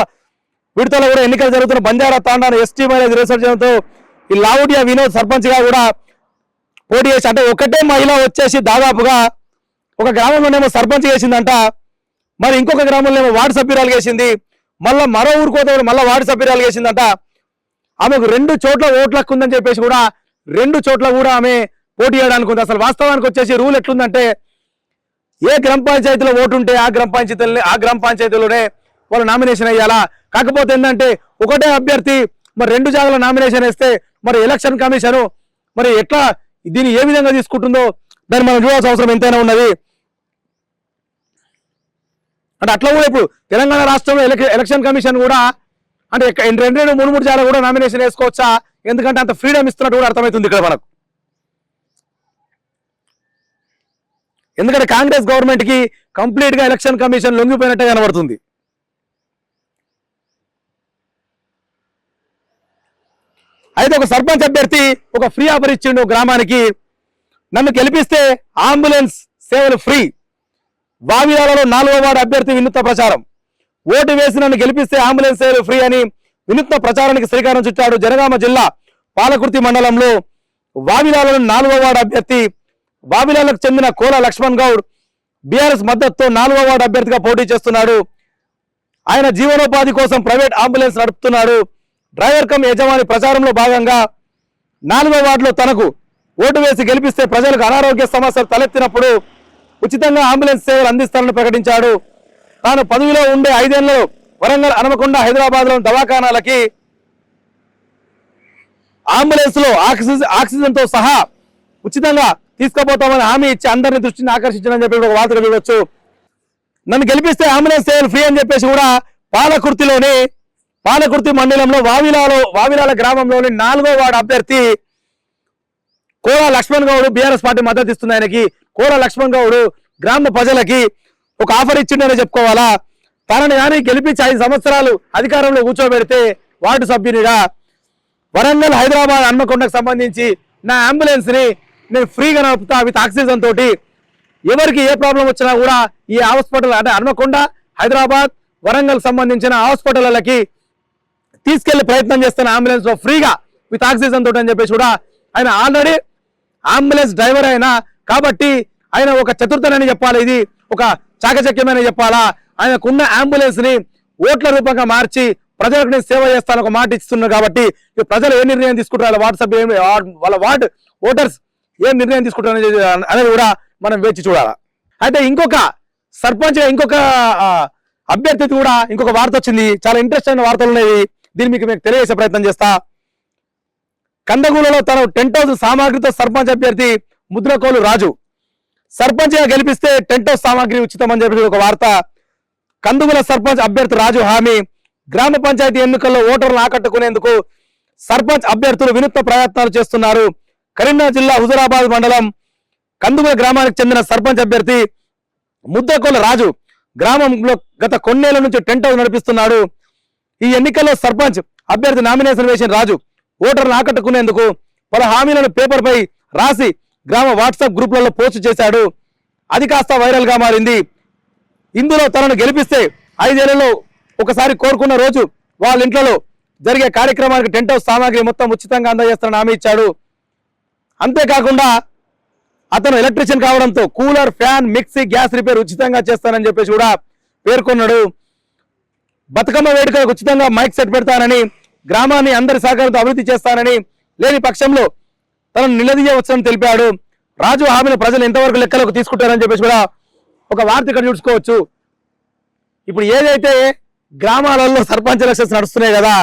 విడతలో కూడా ఎన్నికలు జరుగుతున్న బంజారా తాండాను ఎస్టీ మహిళ విసర్జనతో ఈ లావుడియా వినోద్ సర్పంచ్ గా కూడా పోటీ చేసి, అంటే ఒకటే మహిళ వచ్చేసి దాదాపుగా ఒక గ్రామంలోనేమో సర్పంచ్ చేసిందంట, మరి ఇంకొక గ్రామంలో ఏమో వార్డు సభ్యురాలు చేసింది, మళ్ళీ మరో ఊరుకోతే మళ్ళీ వార్డు సభ్యురాలు చేసిందంట. ఆమెకు 2 చోట్ల ఓట్లకు ఉందని చెప్పేసి కూడా 2 చోట్ల కూడా ఆమె పోటీ చేయడానికి ఉంది. అసలు వాస్తవానికి వచ్చేసి రూల్ ఎట్లుందంటే ఏ గ్రామ పంచాయతీలో ఓటు ఉంటే ఆ గ్రామ పంచాయతీలోనే వాళ్ళు నామినేషన్ అయ్యాలా. కాకపోతే ఏంటంటే ఒకటే అభ్యర్థి మరి 2 జాగాల నామినేషన్ వేస్తే మరి ఎలక్షన్ కమిషన్ మరి ఎట్లా దీన్ని ఏ విధంగా తీసుకుంటుందో దాన్ని మనం చూడాల్సిన అవసరం ఎంతైనా ఉన్నది. అంటే అట్లా కూడా ఇప్పుడు తెలంగాణ రాష్ట్రంలో ఎలక్షన్ కమిషన్ కూడా అంటే 2-3 జాగాలు కూడా నామినేషన్ వేసుకోవచ్చా? ఎందుకంటే అంత ఫ్రీడమ్ ఇస్తున్నట్టు కూడా అర్థమవుతుంది ఇక్కడ మనకు. ఎందుకంటే కాంగ్రెస్ గవర్నమెంట్ కి కంప్లీట్ గా ఎలక్షన్ కమిషన్ లొంగిపోయినట్టే కనబడుతుంది. అయితే ఒక సర్పంచ్ అభ్యర్థి ఒక ఫ్రీ ఆఫర్ ఇచ్చిండు గ్రామానికి. నన్ను గెలిపిస్తే అంబులెన్స్ సేవలు ఫ్రీ. వావిలాలలో 4వ వార్డు అభ్యర్థి వినూత్న ప్రచారం. ఓటు వేసి నన్ను గెలిపిస్తే అంబులెన్స్ సేవలు ఫ్రీ అని వినూత్న ప్రచారానికి శ్రీకారం చుట్టాడు. జనగామ జిల్లా పాలకుర్తి మండలంలో వావిలాలలో 4వ వార్డు అభ్యర్థి వావిలాలకు చెందిన కోల లక్ష్మణ్ గౌడ్ బీఆర్ఎస్ మద్దతుతో 4వ వార్డు అభ్యర్థిగా పోటీ చేస్తున్నాడు. ఆయన జీవనోపాధి కోసం ప్రైవేట్ అంబులెన్స్ నడుపుతున్నాడు. డ్రైవర్ కమ్ యజమాని ప్రచారంలో భాగంగా 4వ వార్డులో తనకు ఓటు వేసి గెలిపిస్తే ప్రజలకు అనారోగ్య సమస్యలు తలెత్తినప్పుడు ఉచితంగా అంబులెన్స్ సేవలు అందిస్తారని ప్రకటించాడు. తాను పదవిలో ఉండే 5 ఏళ్లలో వరంగల్, హనుమకొండ, హైదరాబాద్ లోని దవాఖానాలకి అంబులెన్స్ లో ఆక్సిజన్ తో సహా ఉచితంగా తీసుకుపోతామని హామీ ఇచ్చి అందరిని దృష్టిని ఆకర్షించాలని చెప్పి ఒక వార్త వినవచ్చు. నన్ను గెలిపిస్తే అంబులెన్స్ సేవలు ఫ్రీ అని చెప్పేసి కూడా పాలకుర్తి మండలంలో వావిలాల గ్రామంలోని 4వ వార్డు అభ్యర్థి కోల లక్ష్మణ్ గౌడ్ బీఆర్ఎస్ పార్టీ మద్దతు ఇస్తుంది. ఆయనకి కోల లక్ష్మణ్ గౌడ్ గ్రామ ప్రజలకి ఒక ఆఫర్ ఇచ్చిండనే చెప్పుకోవాలా. తనని కానీ గెలిపించి 5 సంవత్సరాలు అధికారంలో కూర్చోబెడితే వార్డు సభ్యునిగా వరంగల్, హైదరాబాద్, హన్మకొండకు సంబంధించి నా అంబులెన్స్ ని నేను ఫ్రీగా నడుపుతా విత్ ఆక్సిజన్ తోటి. ఎవరికి ఏ ప్రాబ్లం వచ్చినా కూడా ఈ హాస్పిటల్ అంటే హన్మకొండ, హైదరాబాద్, వరంగల్ సంబంధించిన హాస్పిటళ్ళకి తీసుకెళ్లే ప్రయత్నం చేస్తున్న అంబులెన్స్ లో ఫ్రీగా విత్ ఆక్సిజన్ తోటి అని చెప్పేసి కూడా ఆయన ఆల్రెడీ అంబులెన్స్ డ్రైవర్ అయినా కాబట్టి ఆయన ఒక చతుర్థనని చెప్పాలి, ఇది ఒక చాకచక్యమని చెప్పాలా. ఆయనకున్న అంబులెన్స్ ని ఓట్ల రూపంగా మార్చి ప్రజలకు నేను సేవ చేస్తాను ఒక మాట ఇస్తున్నారు. కాబట్టి ప్రజలు ఏ నిర్ణయం తీసుకుంటారు, వాట్సాప్ వాళ్ళ వార్డ్ ఓటర్స్ ఏం నిర్ణయం తీసుకుంటారు అనేది కూడా మనం వేచి చూడాలి. అయితే ఇంకొక సర్పంచ్ ఇంకొక అభ్యర్థి కూడా ఇంకొక వార్త వచ్చింది. చాలా ఇంట్రెస్ట్ అయిన వార్తలు ఉన్నాయి, దీన్ని మీకు తెలియజేసే ప్రయత్నం చేస్తా. కందగూలలో తన 10,000 సామాగ్రితో సర్పంచ్ అభ్యర్థి ముద్రకోలు రాజు సర్పంచ్ గా గెలిపిస్తే 10,000 సామాగ్రి ఉచితం అని చెప్పి ఒక వార్త. కందుగుల సర్పంచ్ అభ్యర్థి రాజు హామీ. గ్రామ పంచాయతీ ఎన్నికల్లో ఓటర్లను ఆకట్టుకునేందుకు సర్పంచ్ అభ్యర్థులు వినూత్న ప్రయత్నాలు చేస్తున్నారు. కరీంనగర్ జిల్లా హుజురాబాద్ మండలం కందుగుల గ్రామానికి చెందిన సర్పంచ్ అభ్యర్థి ముద్రకోల రాజు గ్రామంలో గత కొన్నేళ్ల నుంచి 10,000 నడిపిస్తున్నాడు. ఈ ఎన్నికల్లో సర్పంచ్ అభ్యర్థి నామినేషన్ వేసిన రాజు ఓటర్లను ఆకట్టుకునేందుకు పలు హామీలను పేపర్ పై రాసి గ్రామ వాట్సాప్ గ్రూపులలో పోస్ట్ చేశాడు. అది కాస్త వైరల్ గా మారింది. ఇందులో తనను గెలిపిస్తే 5 ఏళ్లలో ఒకసారి కోరుకున్న రోజు వాళ్ళ ఇంట్లో జరిగే కార్యక్రమానికి 10,000 సామాగ్రి మొత్తం ఉచితంగా అందజేస్తానని హామీ ఇచ్చాడు. అంతేకాకుండా అతను ఎలక్ట్రీషియన్ కావడంతో cooler, fan, mixie, gas repair ఉచితంగా చేస్తానని చెప్పేసి కూడా పేర్కొన్నాడు. బతుకమ్మ వేడుకలకు ఉచితంగా మైక్ సెట్ పెడతానని, గ్రామాన్ని అందరి సహకారంతో అభివృద్ధి చేస్తానని, లేని పక్షంలో తనను నిలదీయవచ్చని తెలిపాడు. రాజు హామీని ప్రజలు ఎంతవరకు లెక్కలకు తీసుకుంటారని చెప్పేసి కూడా ఒక వార్త ఇక్కడ చూసుకోవచ్చు. ఇప్పుడు ఏదైతే గ్రామాలలో సర్పంచ్ ఎలక్షన్స్ నడుస్తున్నాయి కదా,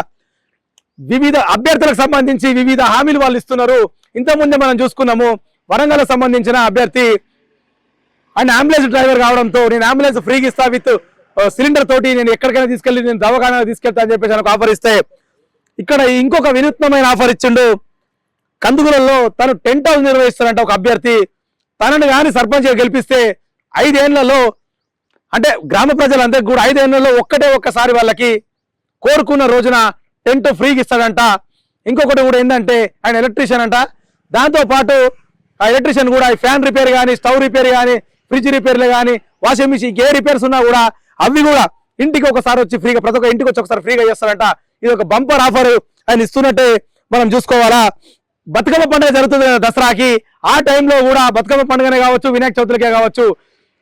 వివిధ అభ్యర్థులకు సంబంధించి వివిధ హామీలు వాళ్ళు ఇస్తున్నారు. ఇంతకుముందే మనం చూసుకున్నాము, వరంగల్ సంబంధించిన అభ్యర్థి ఆయన అంబులెన్స్ డ్రైవర్ కావడంతో నేను అంబులెన్స్ ఫ్రీగా ఇస్తా విత్ సిలిండర్ తోటి నేను ఎక్కడికైనా తీసుకెళ్లి నేను దవాఖానా తీసుకెళ్తా అని చెప్పేసి నాకు ఆఫర్ ఇస్తే, ఇక్కడ ఇంకొక వినూత్నమైన ఆఫర్ ఇచ్చిండు. కందుగులలో తను 10,000 నిర్వహిస్తారంట ఒక అభ్యర్థి. తనను కానీ సర్పంచ్ గెలిపిస్తే 5 ఏళ్లలో అంటే గ్రామ ప్రజలందరికీ కూడా 5 ఏళ్లలో ఒక్కసారి వాళ్ళకి కోరుకున్న రోజున టెంట్ ఫ్రీగా ఇస్తాడంట. ఇంకొకటి కూడా ఏంటంటే ఆయన ఎలక్ట్రీషియన్ అంట. దాంతో పాటు ఆ ఎలక్ట్రీషియన్ కూడా ఫ్యాన్ రిపేర్ కానీ, స్టవ్ రిపేర్ కానీ, ఫ్రిడ్జ్ రిపేర్లు కానీ, వాషింగ్ మిషన్ ఏ రిపేర్స్ ఉన్నా కూడా అవి కూడా ఇంటికి ఒకసారి వచ్చి ఫ్రీగా, ప్రతి ఒక్క ఇంటికి వచ్చి ఒకసారి ఫ్రీగా చేస్తారంట. ఇది ఒక బంపర్ ఆఫర్ ఆయన ఇస్తున్నట్టే మనం చూసుకోవాలా. బతుకమ్మ పండుగ జరుగుతుంది దసరాకి, ఆ టైంలో కూడా బతుకమ్మ పండుగనే కావచ్చు, వినాయక చవితికే కావచ్చు,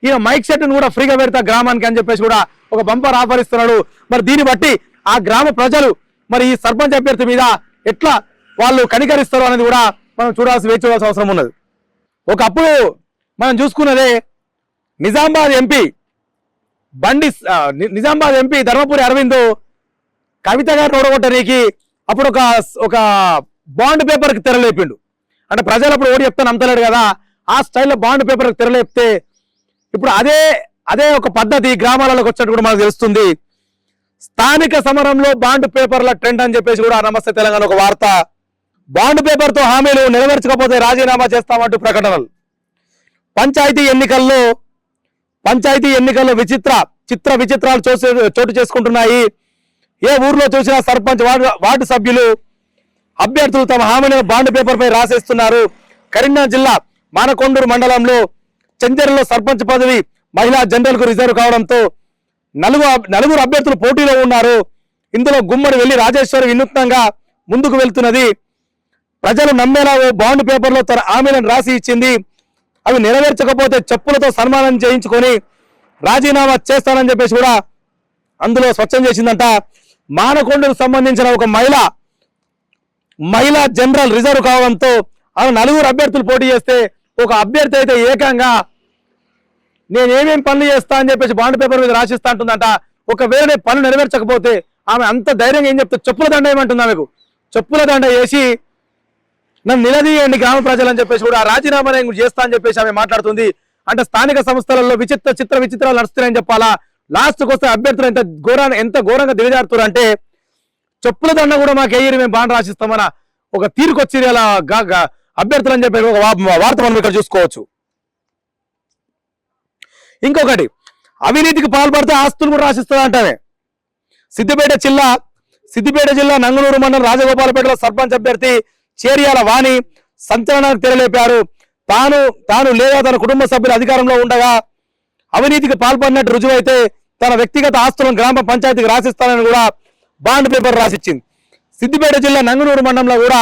ఈయన మైక్ సెట్ ను కూడా ఫ్రీగా పెడతా గ్రామానికి అని చెప్పేసి కూడా ఒక బంపర్ ఆఫర్ ఇస్తున్నాడు. మరి దీన్ని బట్టి ఆ గ్రామ ప్రజలు మరి ఈ సర్పంచ్ అభ్యర్థి మీద ఎట్లా వాళ్ళు కనికరిస్తారు అనేది కూడా మనం వేచి చూడాల్సిన అవసరం ఉన్నది. ఒకప్పుడు మనం చూసుకున్నదే నిజామాబాద్ ఎంపీ ధర్మపురి అరవింద్ కవిత గారిని ఓడగొట్టడానికి అప్పుడు ఒక బాండ్ పేపర్కి తెరలేపిండు. అంటే ప్రజలు అప్పుడు ఓడి చెప్తే నమ్మలేడు కదా, ఆ స్టైల్లో బాండ్ పేపర్కి తెరలేపితే ఇప్పుడు అదే ఒక పద్ధతి గ్రామాలలోకి వచ్చినట్టు కూడా మనకు తెలుస్తుంది. స్థానిక సమరంలో బాండ్ పేపర్ల ట్రెండ్ అని చెప్పేసి కూడా నమస్తే తెలంగాణ ఒక వార్త. బాండ్ పేపర్ తో హామీలు నెరవేర్చకపోతే రాజీనామా చేస్తామంటూ ప్రకటనలు. పంచాయతీ ఎన్నికల్లో విచిత్రాలు చోటు చేసుకుంటున్నాయి. ఏ ఊర్లో చూసినా సర్పంచ్, వార్డు సభ్యులు, అభ్యర్థులు తమ హామీలను బాండ్ పేపర్ పై రాసేస్తున్నారు. కరీంనగర్ జిల్లా మానకొండూరు మండలంలో చెంజర్లో సర్పంచ్ పదవి మహిళా జనరల్ కు రిజర్వ్ కావడంతో నలుగురు అభ్యర్థులు పోటీలో ఉన్నారు. ఇందులో గుమ్మడి వెళ్లి రాజేశ్వరి వినూత్నంగా ముందుకు వెళ్తున్నది. ప్రజలు నమ్మేలా బాండ్ పేపర్లో తన హామీలను రాసి ఇచ్చింది. అవి నెరవేర్చకపోతే చెప్పులతో సన్మానం చేయించుకొని రాజీనామా చేస్తానని చెప్పేసి కూడా అందులో స్పష్టం చేసిందంట. మానకొండకు సంబంధించిన ఒక మహిళా జనరల్ రిజర్వ్ కావడంతో ఆమె 4 అభ్యర్థులు పోటీ చేస్తే ఒక అభ్యర్థి అయితే ఏకంగా నేనేమేం పనులు చేస్తా అని చెప్పేసి బాండ్ పేపర్ మీద రాసిస్తా అంటుందంట. ఒకవేళ పనులు నెరవేర్చకపోతే ఆమె అంత ధైర్యంగా ఏం చెప్తే చెప్పుల దండ ఏమంటుంది, ఆమెకు చెప్పుల దండ వేసి నన్ను నిలదీయండి గ్రామ ప్రజలు అని చెప్పేసి కూడా రాజీనామా చేస్తా అని చెప్పేసి ఆమె మాట్లాడుతుంది. అంటే స్థానిక సంస్థలలో విచిత్రాలు నడుస్తున్నాయని చెప్పాలా. లాస్ట్కి వస్తే అభ్యర్థులు ఎంత ఘోరంగా దిగజారుతారు అంటే చెప్పుల దండ కూడా మాకు వేయరు, మేము బాండ్ రాసిస్తామన్న ఒక తీరుకొచ్చి అభ్యర్థులు అని చెప్పి ఒక వార్త మనం ఇక్కడ చూసుకోవచ్చు. ఇంకొకటి అవినీతికి పాల్పడితే ఆస్తులు కూడా రాసిస్తుంది అంటానే. సిద్దిపేట జిల్లా నంగునూరు మండలం రాజగోపాలపేటలో సర్పంచ్ అభ్యర్థి చేరియాల వాణి సంచలనానికి తెరలేపారు. తాను లేదా తన కుటుంబ సభ్యులు అధికారంలో ఉండగా అవినీతికి పాల్పడినట్టు రుజువైతే తన వ్యక్తిగత ఆస్తులను గ్రామ పంచాయతీకి రాసిస్తానని కూడా బాండ్ పేపర్ రాసిచ్చింది. సిద్దిపేట జిల్లా నంగునూరు మండలంలో కూడా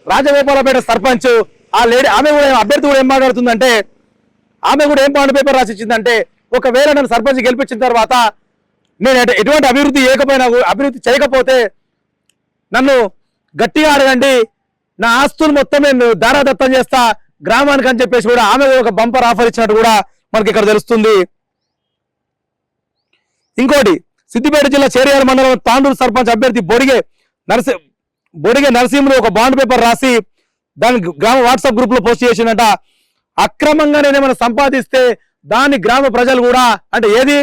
రాజగోపాలపేట సర్పంచ్ ఆ లేడీ ఆమె కూడా అభ్యర్థి కూడా ఏం మాట్లాడుతుందంటే, ఆమె కూడా ఏం బాండ్ పేపర్ రాసిచ్చిందంటే, ఒకవేళ నన్ను సర్పంచ్ గెలిపించిన తర్వాత నేను ఎటువంటి అభివృద్ధి చేయకపోతే నన్ను గట్టిగా అడగండి, నా ఆస్తులు మొత్తం నేను దారాదత్తం చేస్తా గ్రామానికి అని చెప్పేసి కూడా ఆమె ఒక బంపర్ ఆఫర్ ఇచ్చినట్టు కూడా మనకి ఇక్కడ తెలుస్తుంది. ఇంకోటి సిద్దిపేట జిల్లా చేరియాల మండలం తాండూరు సర్పంచ్ అభ్యర్థి బొడిగే నరసింహులు ఒక బాండ్ పేపర్ రాసి దాని గ్రామ వాట్సాప్ గ్రూప్ లో పోస్ట్ చేసిందంట. అక్రమంగా నేనేమైనా సంపాదిస్తే దాన్ని గ్రామ ప్రజలు కూడా అంటే ఏది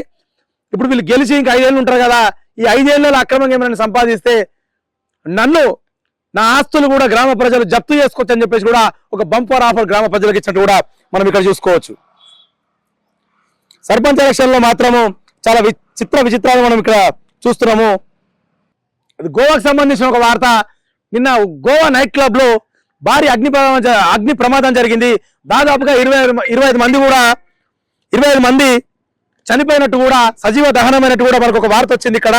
ఇప్పుడు వీళ్ళు గెలిచి ఇంకా 5 ఏళ్ళు ఉంటారు కదా, ఈ 5 ఏళ్ళలో అక్రమంగా ఏమైనా సంపాదిస్తే నా ఆస్తులు కూడా గ్రామ ప్రజలు జప్తు చేసుకోవచ్చు అని చెప్పేసి కూడా ఒక బంపర్ ఆఫర్ గ్రామ ప్రజలకు ఇచ్చినట్టు కూడా మనం ఇక్కడ చూసుకోవచ్చు. సర్పంచ్ ఎలక్షన్ లో మాత్రము చాలా విచిత్రాలు మనం ఇక్కడ చూస్తున్నాము. గోవాకు సంబంధించిన ఒక వార్త. నిన్న గోవా నైట్ క్లబ్ లో భారీ అగ్ని ప్రమాదం జరిగింది. దాదాపుగా 25 మంది చనిపోయినట్టు కూడా సజీవ దహనమైనట్టు కూడా మనకు ఒక వార్త వచ్చింది. ఇక్కడ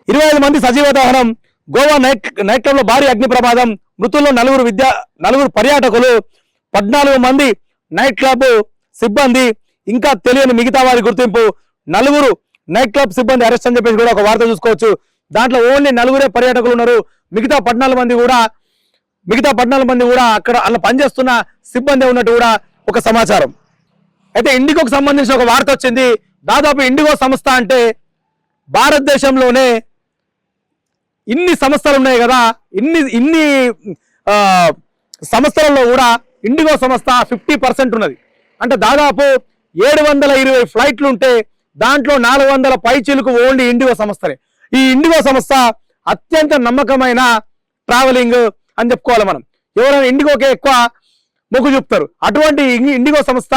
25 మంది సజీవ దహనం. గోవా నైట్ క్లబ్ లో భారీ అగ్ని ప్రమాదం. మృతుల్లో 4 పర్యాటకులు, 14 మంది నైట్ క్లబ్ సిబ్బంది, ఇంకా తెలియని మిగతా వారి గుర్తింపు. 4 నైట్ క్లబ్ సిబ్బంది అరెస్ట్ అని చెప్పేసి కూడా ఒక వార్త చూసుకోవచ్చు. దాంట్లో ఓన్లీ 4 పర్యాటకులు ఉన్నారు. మిగతా 14 మంది కూడా అక్కడ అలా పనిచేస్తున్న సిబ్బంది ఉన్నట్టు కూడా ఒక సమాచారం. అయితే ఇండిగోకు సంబంధించిన ఒక వార్త వచ్చింది. దాదాపు ఇండిగో సంస్థ అంటే భారతదేశంలోనే ఇన్ని సంస్థలు ఉన్నాయి కదా, ఇన్ని సంస్థలలో కూడా ఇండిగో సంస్థ 50% ఉన్నది. అంటే దాదాపు 720 ఫ్లైట్లు ఉంటే దాంట్లో 400 పైచీలకు ఓన్లీ ఇండిగో సంస్థనే. ఈ ఇండిగో సంస్థ అత్యంత నమ్మకమైన ట్రావెలింగ్ అని చెప్పుకోవాలి మనం. ఎవరైనా ఇండిగోకే ఎక్కువ మొగ్గు చూపుతారు. అటువంటి ఇండిగో సంస్థ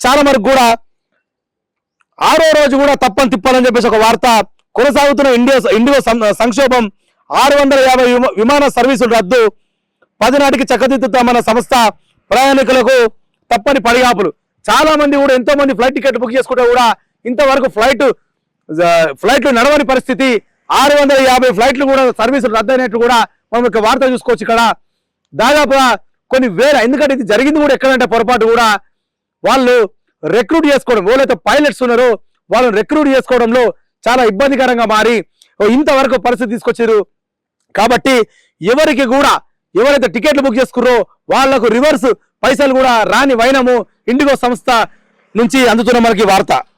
చాలా వరకు కూడా 6వ రోజు కూడా తప్పని తిప్పాలని చెప్పేసి ఒక వార్త. కొనసాగుతున్న ఇండిగో సంక్షోభం, 650 విమాన సర్వీసులు రద్దు, 10 నాటికి చక్కదిద్దుతామన్న సంస్థ, ప్రయాణికులకు తప్పని పడిగాపులు. చాలా మంది కూడా ఎంతో మంది ఫ్లైట్ టికెట్ బుక్ చేసుకుంటే కూడా ఇంతవరకు ఫ్లైట్లు నడవని పరిస్థితి. 650 ఫ్లైట్లు కూడా సర్వీసులు రద్దయినట్టు కూడా మనం ఒక వార్త చూసుకోవచ్చు. ఇక్కడ దాదాపుగా కొన్ని వేల, ఎందుకంటే ఇది జరిగింది కూడా ఎక్కడంటే పొరపాటు కూడా వాళ్ళు రిక్రూట్ చేసుకోవడం, ఎవరైతే పైలట్స్ ఉన్నారో వాళ్ళని రిక్రూట్ చేసుకోవడంలో చాలా ఇబ్బందికరంగా మారి ఇంతవరకు పరిస్థితి తీసుకొచ్చారు. కాబట్టి ఎవరైతే టికెట్లు బుక్ చేసుకున్నారో వాళ్లకు రివర్స్ పైసలు కూడా రాని వైనము ఇండిగో సంస్థ నుంచి అందుతున్న మనకి వార్త.